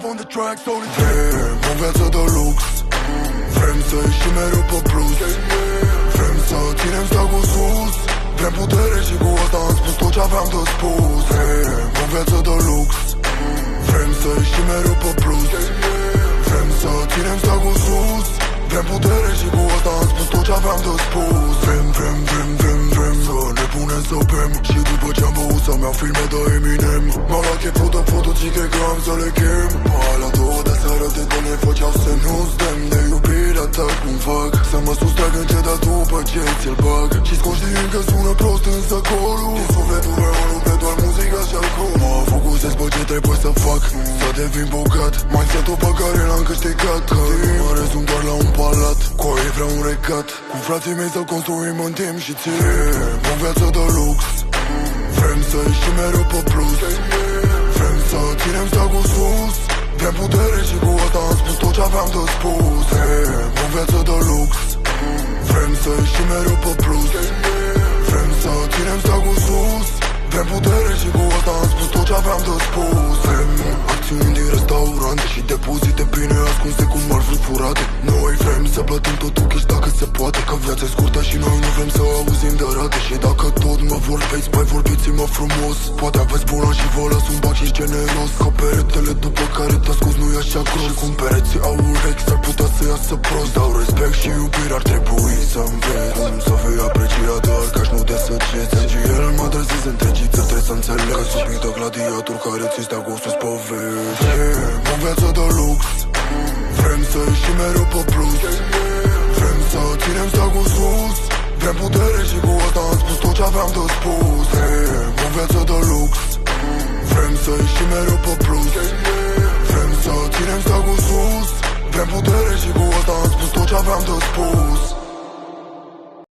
on the track, solitaire. O viață de lux, vrem să ieșim mereu pe plus. Vrem să ținem steagul sus, vrem putere și cu asta am spus tot ce aveam de spus. O viață de lux, vrem să ieșim mereu pe plus. Vrem să ținem steagul sus, vrem putere și cu asta am spus tot ce aveam de spus. Vrem să ne punem să bem și după ce-am băut să-mi iau filme de Eminem. M-au luat cheful de foto și cred că am să le chem. Alea două de seară de ne făceau să nu-ți demn de iubirea ta. Cum fac să mă sustrag încet, dar după ce ți-l bag și-s conștient că sună prost însă corul din sufletul meu rupe doar muzica și alcool. Mă focusez pe ce trebuie să fac, să devin bogat. Mindset-ul pe care l-am câștigat, că mă rezum doar la un palat. Cu ei vreau un regat, cu frații mei să-l construim în timp și ținem o viață de lux. Vrem să ieșim mereu pe plus. Vrem să ținem steagul sus, vrem putere și cu asta am spus tot ce aveam de spus. O viață de lux, vrem să ieșim mereu pe plus. Vrem să ținem steagul sus, vrem putere și cu asta am spus tot ce aveam de spus. Vrem acțiuni din restaurante și depozite bine ascunse cu mărfuri furate. Noi vrem să plătim totul cash dacă se poate, că viața e scurtă și noi nu vrem să auzim de rate. Și dacă tot mă vorbeți, mai vorbiți-mă frumos. Poate aveți bulan și vă las un bac și generos, că peretele după care te ascunzi nu e așa gros. Și cum pereții au urechi s-ar putea să iasă prost. Dau respect și iubire, ar trebui să înveți cum să fii apreciat, doar cash nu de săgeți. El mă trezesc întregit, trebuie să înțeleg că subită gladiator care ți stea cu sus pe veci. O viață de lux, vrem să ieșim mereu pe plus. Vrem să ținem steagul sus, vrem putere și cu asta am spus tot ce aveam de spus. O viață de lux, vrem să ieșim mereu pe plus. Vrem să ținem steagul sus, vrem putere și cu asta am spus tot ce aveam de spus.